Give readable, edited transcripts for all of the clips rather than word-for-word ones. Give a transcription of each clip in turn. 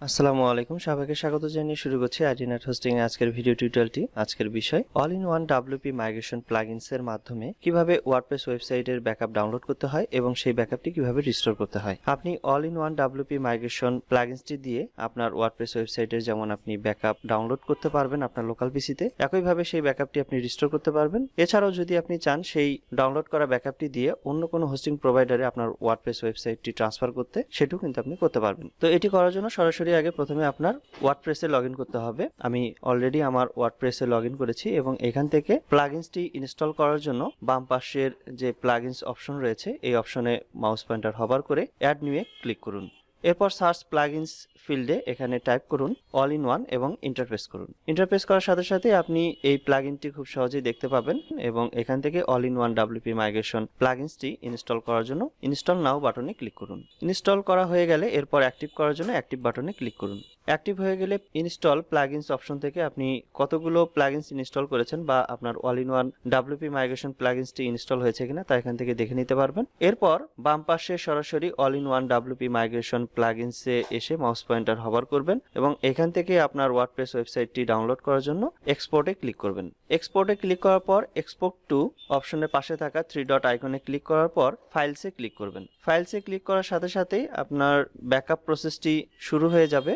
আসসালামু আলাইকুম, সবাইকে স্বাগত জানিয়ে শুরু করছি আইডিনেট হোস্টিং এর আজকের ভিডিও টিউটোরিয়ালটি। আজকের বিষয় all in one WP migration plugins এর মাধ্যমে কিভাবে ওয়ার্ডপ্রেস ওয়েবসাইটের ব্যাকআপ ডাউনলোড করতে হয় এবং সেই ব্যাকআপটি কিভাবে রিস্টোর করতে হয়। আপনি all in one WP migration প্লাগইনসটি দিয়ে আপনার ওয়ার্ডপ্রেস ওয়েবসাইটের যেমন আপনি ব্যাকআপ ডাউনলোড করতে পারবেন আপনার লোকাল পিসিতে, একইভাবে সেই ব্যাকআপটি আপনি রিস্টোর করতে পারবেন। এছাড়াও যদি আপনি চান সেই ডাউনলোড করা ব্যাকআপটি দিয়ে অন্য কোনো হোস্টিং প্রোভাইডারে আপনার ওয়ার্ডপ্রেস ওয়েবসাইটটি ট্রান্সফার করতে, সেটাও কিন্তু আপনি করতে পারবেন। তো এটি করার জন্য সরাসরি আগে প্রথমে আপনার ওয়ার্ডপ্রেসে লগইন করতে হবে। আমি অলরেডি আমার ওয়ার্ডপ্রেসে লগইন করেছি এবং এখান থেকে প্লাগইনসটি ইনস্টল করার জন্য বাম পাশের যে প্লাগইনস অপশন রয়েছে এই অপশনে মাউস পয়েন্টার হবার করে অ্যাড নিউ এ ক্লিক করুন। এরপর সার্চ প্লাগইনস ফিল্ডে এখানে টাইপ করুন অল ইন ওয়ান এবং ইন্টারফেস করুন। ইন্টারফেস করার সাথে সাথে আপনি এই প্লাগইনটি খুব সহজেই দেখতে পাবেন এবং এখান থেকে all in one WP migration প্লাগইনসটি ইনস্টল করার জন্য ইনস্টল নাও বাটনে ক্লিক করুন। ইনস্টল করা হয়ে গেলে এরপর অ্যাক্টিভ করার জন্য অ্যাক্টিভ বাটনে ক্লিক করুন। অ্যাক্টিভ হয়ে গেলে ইনস্টল প্লাগইনস অপশন থেকে আপনি কতগুলো প্লাগইনস ইনস্টল করেছেন বা আপনার all in one WP migration প্লাগইনসটি ইনস্টল হয়েছে কিনা তা এখান থেকে দেখে নিতে পারবেন। এরপর বাম পাশে সরাসরি all in one WP migration প্লাগইনসে এসে মাউস পয়েন্টার হভার করবেন এবং এখান থেকে আপনার ওয়ার্ডপ্রেস ওয়েবসাইটটি ডাউনলোড করার জন্য এক্সপোর্টে ক্লিক করবেন। এক্সপোর্টে ক্লিক করার পর এক্সপোর্ট টু অপশনের পাশে থাকা 3 ডট আইকনে ক্লিক করার পর ফাইলসে ক্লিক করবেন। ফাইলসে ক্লিক করার সাথে সাথেই আপনার ব্যাকআপ প্রসেসটি শুরু হয়ে যাবে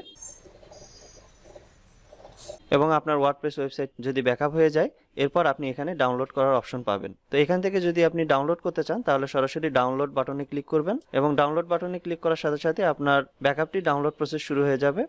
এবং আপনার ওয়ার্ডপ্রেস ওয়েবসাইট যদি ব্যাকআপ হয়ে যায় এরপর আপনি এখানে ডাউনলোড করার অপশন পাবেন। তো এখান থেকে যদি আপনি ডাউনলোড করতে চান তাহলে সরাসরি ডাউনলোড বাটনে ক্লিক করবেন এবং ডাউনলোড বাটনে ক্লিক করার সাথে সাথে আপনার ব্যাকআপটি ডাউনলোড প্রসেস শুরু হয়ে যাবে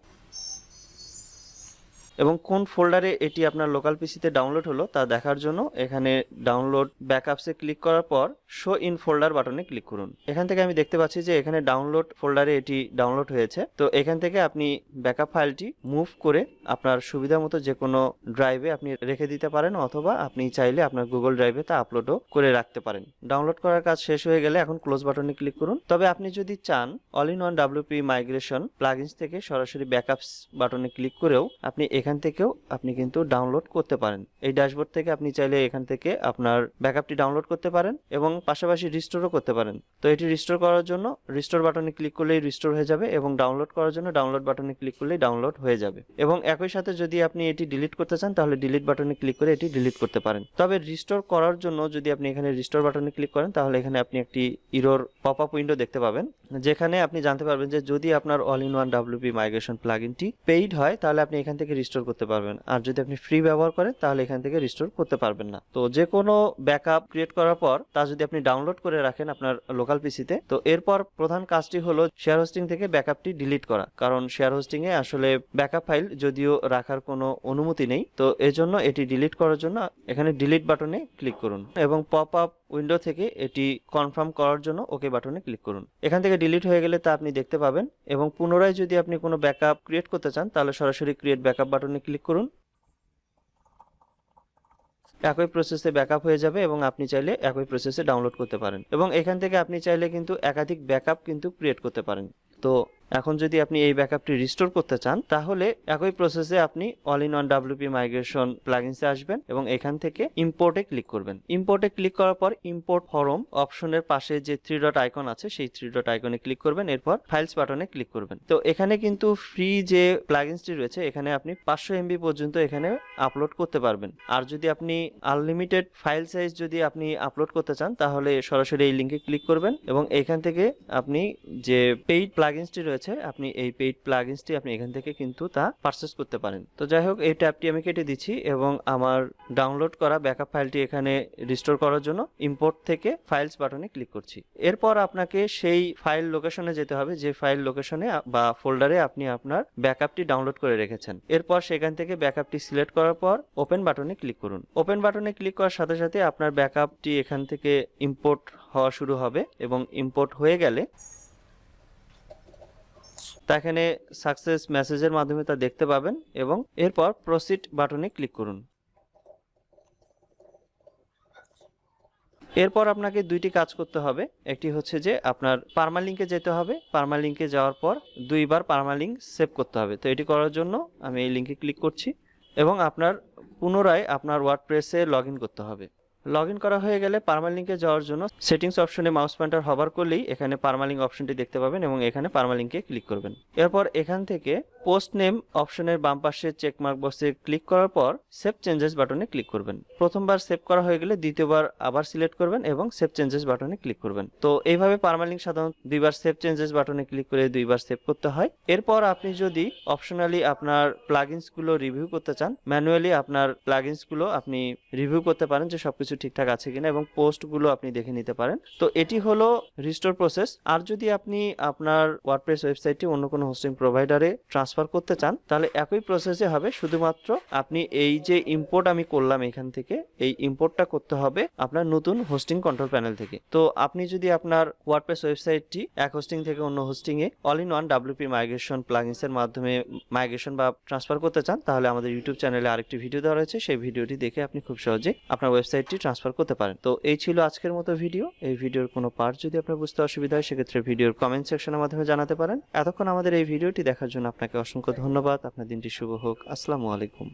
এবং কোন ফোল্ডারে এটি আপনার লোকাল পিসিতে ডাউনলোড হলো তা দেখার জন্য এখানে ডাউনলোড ব্যাকআপসে ক্লিক করার পর শো ইন ফোল্ডার বাটনে ক্লিক করুন। এখান থেকে আমি দেখতে পাচ্ছি যে এখানে ডাউনলোড ফোল্ডারে এটি ডাউনলোড হয়েছে। তো এখান থেকে আপনি ব্যাকআপ ফাইলটি মুভ করে আপনার সুবিধা মতো যে কোনো ড্রাইভে আপনি রেখে দিতে পারেন অথবা আপনি চাইলে আপনার গুগল ড্রাইভে তা আপলোডও করে রাখতে পারেন। ডাউনলোড করার কাজ শেষ হয়ে গেলে এখন ক্লোজ বাটনে ক্লিক করুন। তবে আপনি যদি চান all in one WP migration plugins থেকে সরাসরি ব্যাকআপস বাটনে ক্লিক করেও আপনি এখান থেকেও আপনি কিন্তু ডাউনলোড করতে পারেন। এই ড্যাশবোর্ড থেকে আপনি চাইলে এখান থেকে আপনার ব্যাকআপটি ডাউনলোড করতে পারেন এবং পাশাপাশি রিস্টোরও করতে পারেন। তো এটি রিস্টোর করার জন্য রিস্টোর বাটনে ক্লিক করলেই রিস্টোর হয়ে যাবে এবং ডাউনলোড করার জন্য ডাউনলোড বাটনে ক্লিক করলেই ডাউনলোড হয়ে যাবে এবং একই সাথে যদি আপনি এটি ডিলিট করতে চান তাহলে ডিলিট বাটনে ক্লিক করে এটি ডিলিট করতে পারেন। তবে রিস্টোর করার জন্য যদি আপনি এখানে রিস্টোর বাটনে ক্লিক করেন তাহলে এখানে আপনি একটি এরর পপ আপ উইন্ডো দেখতে পাবেন যেখানে আপনি জানতে পারবেন যে যদি আপনার all in one WP migration প্লাগইনটি পেইড হয় তাহলে আপনি এখান থেকে রিস্টোর করতে পারবেন, আর যদি আপনি ফ্রি ব্যবহার করেন তাহলে এখান থেকে রিস্টোর করতে পারবেন না। তো যে কোনো ব্যাকআপ ক্রিয়েট করার পর তা যদি আপনি ডাউনলোড করে রাখেন আপনার লোকাল পিসিতে, তো এরপর প্রধান কাজটি হলো শেয়ার হোস্টিং থেকে ব্যাকআপটি ডিলিট করা, কারণ শেয়ার হোস্টিং এ আসলে ব্যাকআপ ফাইল যদিও রাখার কোনো অনুমতি নেই। তো এজন্য এটি ডিলিট করার জন্য এখানে ডিলিট বাটনে ক্লিক করুন এবং পপ আপ উইন্ডো থেকে এটি কনফার্ম করার জন্য ওকে বাটনে ক্লিক করুন। এখান থেকে ডিলিট হয়ে গেলে তা আপনি দেখতে পাবেন এবং পুনরায় যদি আপনি কোনো ব্যাকআপ ক্রিয়েট করতে চান তাহলে সরাসরি ক্রিয়েট ব্যাকআপ বাটনে ক্লিক করুন। একই প্রসেসে ব্যাকআপ হয়ে যাবে এবং আপনি চাইলে একই প্রসেসে ডাউনলোড করতে পারেন এবং এখান থেকে আপনি চাইলে কিন্তু একাধিক ব্যাকআপ কিন্তু ক্রিয়েট করতে পারেন। তো এখন যদি আপনি এই ব্যাকআপটি রিস্টোর করতে চান তাহলে একই প্রসেসে আপনি all in one WP migration প্লাগইনসে আসবেন এবং এখান থেকে ইম্পোর্টে ক্লিক করবেন। ইম্পোর্টে ক্লিক করার পর ইম্পোর্ট ফরম অপশনের পাশে যে 3 ডট আইকন আছে সেই 3 ডট আইকনে ক্লিক করবেন, এরপর ফাইলস বাটনে ক্লিক করবেন। তো এখানে কিন্তু ফ্রি যে প্লাগইনসটি রয়েছে এখানে আপনি 500 MB পর্যন্ত এখানে আপলোড করতে পারবেন, আর যদি আপনি আনলিমিটেড ফাইল সাইজ যদি আপনি আপলোড করতে চান তাহলে সরাসরি এই লিংকে ক্লিক করবেন এবং এখান থেকে আপনি যে পেইড প্লাগইনসটি রয়েছে আপনি এই পেইড প্লাগইনসটি আপনি এখান থেকে কিন্তু তা পারচেজ করতে পারেন। তো যাই হোক এই ট্যাবটি আমি কেটে দিচ্ছি এবং আমার ডাউনলোড করা ব্যাকআপ ফাইলটি এখানে রিস্টোর করার জন্য ইম্পোর্ট থেকে ফাইলস বাটনে ক্লিক করছি। এরপর আপনাকে সেই ফাইল লোকেশনে যেতে হবে যে ফাইল লোকেশনে বা ফোল্ডারে আপনি আপনার ব্যাকআপটি ডাউনলোড করে রেখেছেন। এরপর সেখান থেকে ব্যাকআপটি সিলেক্ট করার পর ওপেন বাটনে ক্লিক করুন। ওপেন বাটনে ক্লিক করার সাথে সাথে আপনার ব্যাকআপটি এখান থেকে ইম্পোর্ট হওয়া শুরু হবে এবং ইম্পোর্ট হয়ে গেলে তা এখানে সাকসেস মেসেজের মাধ্যমে তা দেখতে পাবেন এবং এরপর প্রসিড বাটনে ক্লিক করুন। এরপর আপনাকে দুইটি কাজ করতে হবে। একটি হচ্ছে যে আপনার পার্মালিংকে যেতে হবে, পার্মালিংকে যাওয়ার পর 2 বার পার্মালিংক সেভ করতে হবে। তো এটি করার জন্য আমি এই লিংকে ক্লিক করছি এবং আপনার পুনরায় আপনার ওয়ার্ডপ্রেসে লগইন করতে হবে। লগ ইন করা হয়ে গেলে পার্মালিঙ্কে যাওয়ার জন্য সেটিংস অপশনে মাউস পয়েন্টার হবার করলেই এখানে পার্মালিঙ্ক অপশনটি দেখতে পাবেন এবং এখানে পার্মালিঙ্কে ক্লিক করবেন। এরপর এখান থেকে পোস্ট নেম অপশনের বাম পাশে চেকমার্ক বক্সে ক্লিক করার পর সেভ চেঞ্জেস বাটনে ক্লিক করবেন। প্রথমবার সেভ করা হয়ে গেলে দ্বিতীয়বার আবার সিলেক্ট করবেন এবং সেভ চেঞ্জেস বাটনে ক্লিক করবেন। তো এইভাবে পার্মালিঙ্ক সাধারণত দুইবার সেভ চেঞ্জেস বাটনে ক্লিক করে দুইবার সেভ করতে হয়। এরপর আপনি যদি অপশনালি আপনার প্লাগইনস গুলো রিভিউ করতে চান, ম্যানুয়ালি আপনার প্লাগইনস গুলো আপনি রিভিউ করতে পারেন যে সবকিছু ঠিকঠাক আছে কিনা এবং পোস্ট গুলো আপনি দেখে নিতে পারেন। তো এটি হলো রিস্টোর প্রসেস। আর যদি আপনি আপনার ওয়ার্ডপ্রেস ওয়েবসাইটটি অন্য কোনো হোস্টিং প্রোভাইডারে ট্রান্সফার করতে চান তাহলে একই প্রসেসে হবে, শুধুমাত্র আপনি এই যে ইম্পোর্ট আমি করলাম এখান থেকে এই ইম্পোর্টটা করতে হবে আপনার নতুন হোস্টিং কন্ট্রোল প্যানেল থেকে। তো আপনি যদি আপনার ওয়ার্ডপ্রেস ওয়েবসাইটটি এক হোস্টিং থেকে অন্য hosting A all in one WP migration plugins এর মাধ্যমে মাইগ্রেশন বা ট্রান্সফার করতে চান তাহলে আমাদের ইউটিউব চ্যানেলে আরেকটি ভিডিও দেওয়া রয়েছে, সেই ভিডিওটি দেখে আপনি খুব সহজে আপনার ওয়েবসাইটটি ট্রান্সফার করতে পারেন। তো এই ছিল আজকের মতো ভিডিও। এই ভিডিওর কোনো পার্ট যদি আপনার বুঝতে অসুবিধা হয় সেক্ষেত্রে ভিডিওর কমেন্ট সেকশনের মাধ্যমে জানাতে পারেন। এতক্ষণ আমাদের এই ভিডিওটি দেখার জন্য আপনাকে অসংখ্য ধন্যবাদ। আপনার দিনটি শুভ হোক। আসসালামু আলাইকুম।